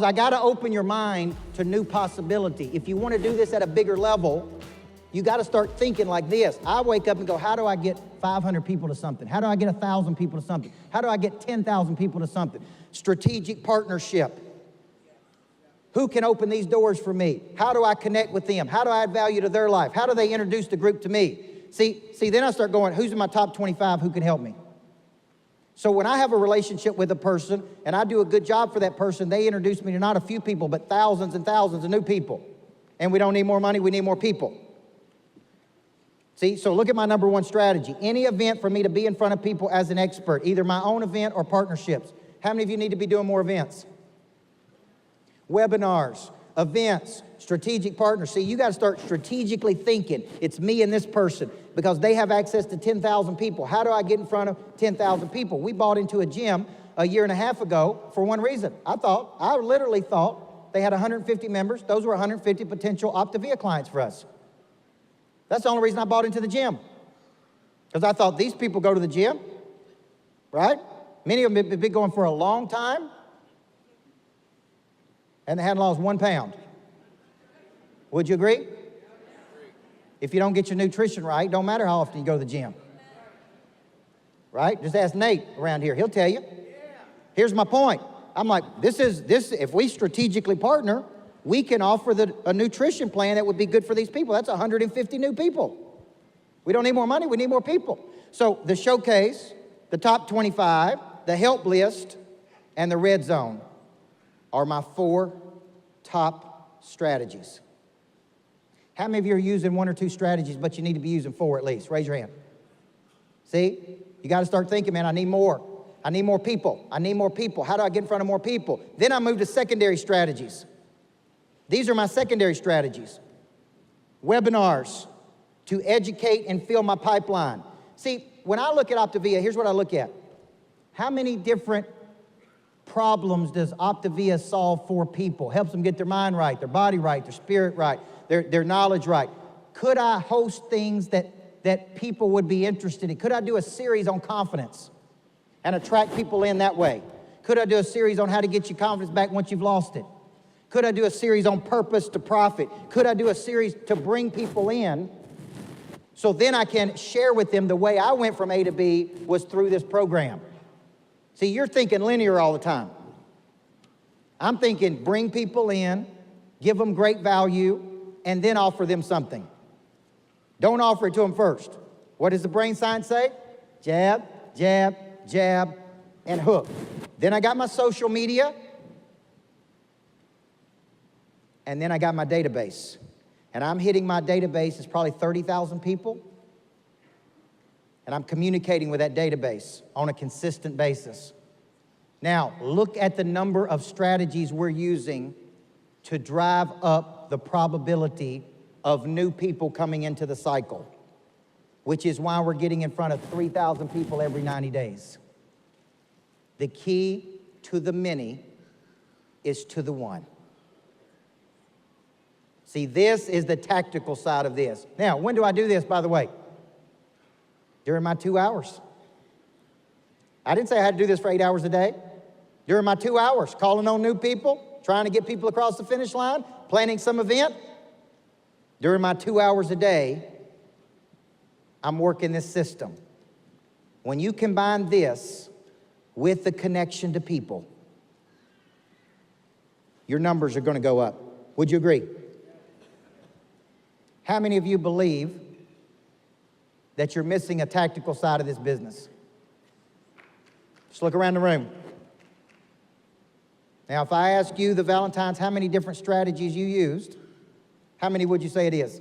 I got to open your mind to new possibility. If you want to do this at a bigger level, you got to start thinking like this. I wake up and go, how do I get 500 people to something? How do I get 1,000 people to something? How do I get 10,000 people to something? Strategic partnership. Who can open these doors for me? How do I connect with them? How do I add value to their life? How do they introduce the group to me? See, then I start going, who's in my top 25 who can help me? So when I have a relationship with a person and I do a good job for that person, they introduce me to not a few people, but thousands and thousands of new people. And we don't need more money, we need more people. See, so look at my number one strategy. Any event for me to be in front of people as an expert, either my own event or partnerships. How many of you need to be doing more events? Webinars, events, strategic partners. See, you got to start strategically thinking. It's me and this person because they have access to 10,000 people. How do I get in front of 10,000 people? We bought into a gym a year and a half ago for one reason. I literally thought they had 150 members. Those were 150 potential Optavia clients for us. That's the only reason I bought into the gym. Because I thought these people go to the gym, right? Many of them have been going for a long time. And they hadn't lost 1 pound. Would you agree? If you don't get your nutrition right, don't matter how often you go to the gym. Right? Just ask Nate around here. He'll tell you. Here's my point. I'm like, if we strategically partner, we can offer a nutrition plan that would be good for these people. That's 150 new people. We don't need more money, we need more people. So the showcase, the top 25, the help list, and the red zone are my 4 top strategies. How many of you are using 1 or 2 strategies, but you need to be using 4 at least? Raise your hand. See? You got to start thinking, man, I need more. I need more people. I need more people. How do I get in front of more people? Then I move to secondary strategies. These are my secondary strategies. Webinars to educate and fill my pipeline. See, when I look at Optavia, here's what I look at. How many different problems does Optavia solve for people? Helps them get their mind right, their body right, their spirit right, their knowledge right. Could I host things that people would be interested in? Could I do a series on confidence and attract people in that way? Could I do a series on how to get your confidence back once you've lost it? Could I do a series on purpose to profit? Could I do a series to bring people in so then I can share with them the way I went from A to B was through this program? See, you're thinking linear all the time. I'm thinking bring people in, give them great value, and then offer them something. Don't offer it to them first. What does the brain science say? Jab, jab, jab, and hook. Then I got my social media, and then I got my database. And I'm hitting my database, it's probably 30,000 people, and I'm communicating with that database on a consistent basis. Now, look at the number of strategies we're using to drive up the probability of new people coming into the cycle, which is why we're getting in front of 3,000 people every 90 days. The key to the many is to the one. See, this is the tactical side of this. Now, when do I do this, by the way? During my 2 hours. I didn't say I had to do this for 8 hours a day. During my 2 hours, calling on new people, trying to get people across the finish line, planning some event. During my 2 hours a day, I'm working this system. When you combine this with the connection to people, your numbers are going to go up. Would you agree? How many of you believe that you're missing a tactical side of this business? Just look around the room. Now, if I ask you, the Valentines, how many different strategies you used, how many would you say it is?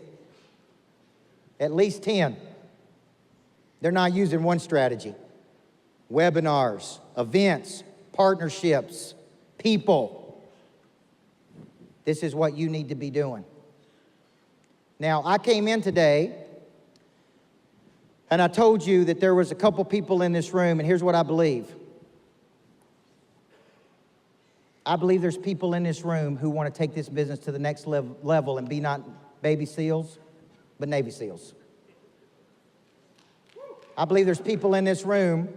At least 10. They're not using one strategy. Webinars, events, partnerships, people. This is what you need to be doing. Now, I came in today, and I told you that there was a couple people in this room, and here's what I believe. I believe there's people in this room who want to take this business to the next level and be not baby SEALs, but Navy SEALs. I believe there's people in this room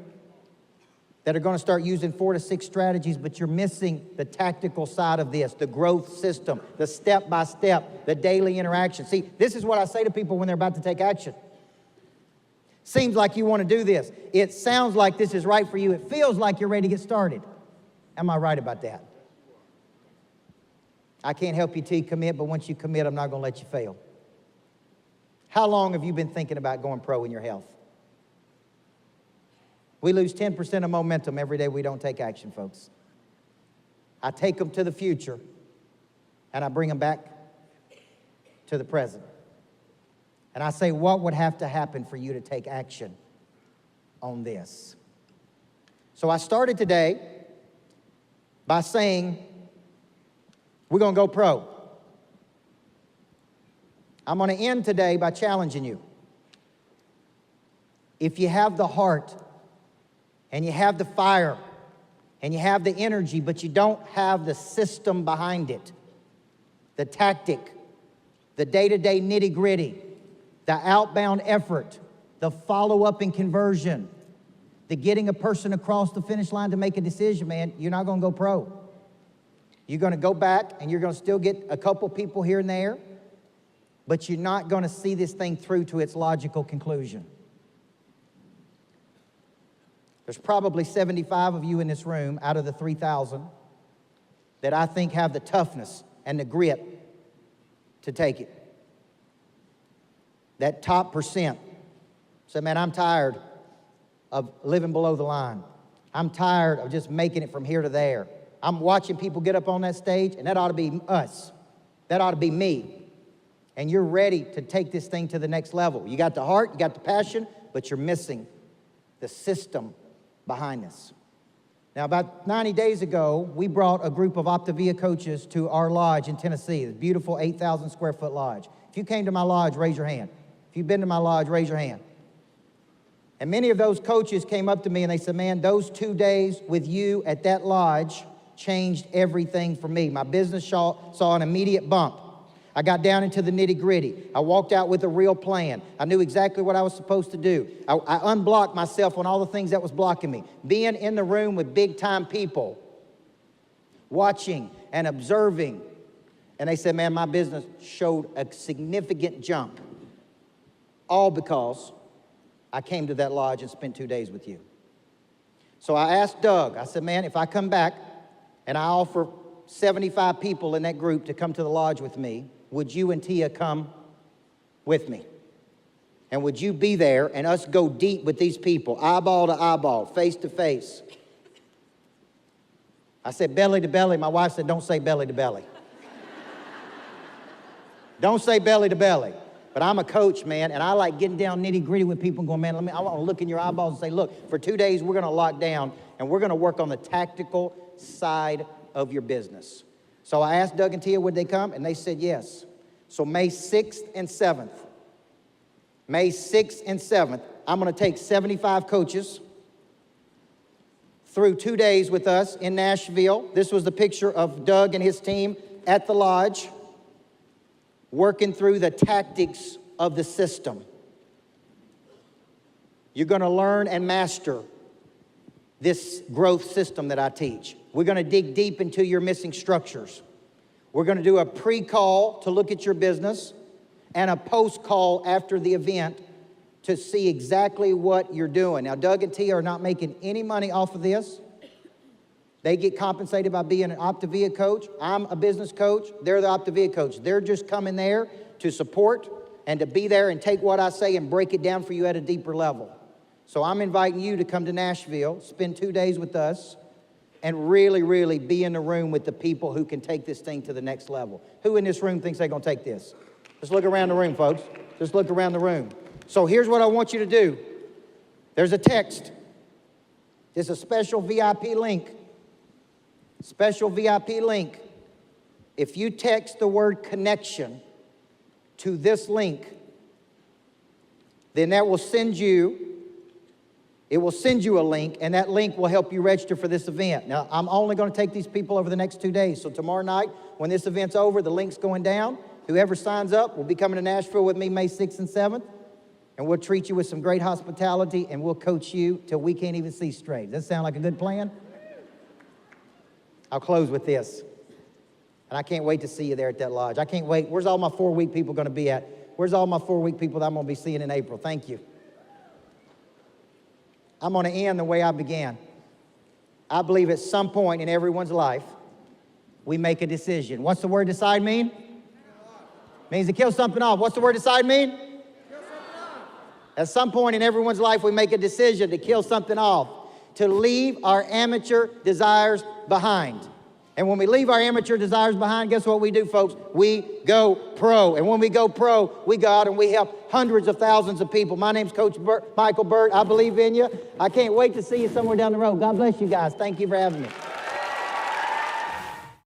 that are going to start using 4 to 6 strategies, but you're missing the tactical side of this, the growth system, the step-by-step, the daily interaction. See, this is what I say to people when they're about to take action. Seems like you want to do this. It sounds like this is right for you. It feels like you're ready to get started. Am I right about that? I can't help you till you commit, but once you commit, I'm not going to let you fail. How long have you been thinking about going pro in your health? We lose 10% of momentum every day we don't take action, folks. I take them to the future, and I bring them back to the present. And I say, what would have to happen for you to take action on this? So I started today by saying, we're going to go pro. I'm going to end today by challenging you. If you have the heart, and you have the fire, and you have the energy, but you don't have the system behind it, the tactic, the day-to-day nitty-gritty, the outbound effort, the follow-up and conversion, the getting a person across the finish line to make a decision, man, you're not going to go pro. You're going to go back, and you're going to still get a couple people here and there, but you're not going to see this thing through to its logical conclusion. There's probably 75 of you in this room out of the 3,000 that I think have the toughness and the grit to take it. That top percent say, man, I'm tired of living below the line. I'm tired of just making it from here to there. I'm watching people get up on that stage, and that ought to be us. That ought to be me. And you're ready to take this thing to the next level. You got the heart, you got the passion, but you're missing the system behind this. Now, about 90 days ago, we brought a group of Optavia coaches to our lodge in Tennessee, this beautiful 8,000 square foot lodge. If you came to my lodge, raise your hand. If you've been to my lodge, raise your hand. And many of those coaches came up to me and they said, man, those 2 days with you at that lodge changed everything for me. My business saw an immediate bump. I got down into the nitty-gritty. I walked out with a real plan. I knew exactly what I was supposed to do. I unblocked myself on all the things that was blocking me. Being in the room with big-time people, watching and observing. And they said, man, my business showed a significant jump. All because I came to that lodge and spent 2 days with you. So I asked Doug, I said, man, if I come back and I offer 75 people in that group to come to the lodge with me, would you and Tia come with me? And would you be there and us go deep with these people, eyeball to eyeball, face to face? I said belly to belly. My wife said, don't say belly to belly. Don't say belly to belly. But I'm a coach, man, and I like getting down nitty-gritty with people and going, man, I want to look in your eyeballs and say, look, for 2 days we're going to lock down, and we're going to work on the tactical side of your business. So I asked Doug and Tia, would they come? And they said yes. So May 6th and 7th, May 6th and 7th, I'm going to take 75 coaches through 2 days with us in Nashville. This was the picture of Doug and his team at the lodge, working through the tactics of the system. You're going to learn and master this growth system that I teach. We're going to dig deep into your missing structures. We're going to do a pre-call to look at your business and a post-call after the event to see exactly what you're doing. Now, Doug and Tia are not making any money off of this. They get compensated by being an Optavia coach. I'm a business coach. They're the Optavia coach. They're just coming there to support and to be there and take what I say and break it down for you at a deeper level. So I'm inviting you to come to Nashville, spend 2 days with us, and really, really be in the room with the people who can take this thing to the next level. Who in this room thinks they're going to take this? Just look around the room, folks. Just look around the room. So here's what I want you to do. There's a text. There's a special VIP link. Special VIP link. If you text the word connection to this link, then that will send you a link, and that link will help you register for this event. Now, I'm only going to take these people over the next 2 days. So tomorrow night, when this event's over, the link's going down. Whoever signs up will be coming to Nashville with me May 6th and 7th. and we'll treat you with some great hospitality, and we'll coach you till we can't even see straight. Does that sound like a good plan? I'll close with this. And I can't wait to see you there at that lodge. I can't wait. Where's all my 4-week people going to be at? Where's all my 4-week people that I'm going to be seeing in April? Thank you. I'm going to end the way I began. I believe at some point in everyone's life, we make a decision. What's the word decide mean? Means to kill something off. What's the word decide mean? At some point in everyone's life, we make a decision to kill something off, to leave our amateur desires behind. And when we leave our amateur desires behind, guess what we do, folks? We go pro. And when we go pro, we go out and we help hundreds of thousands of people. My name's Coach Micheal Burt. I believe in you. I can't wait to see you somewhere down the road. God bless you guys. Thank you for having me.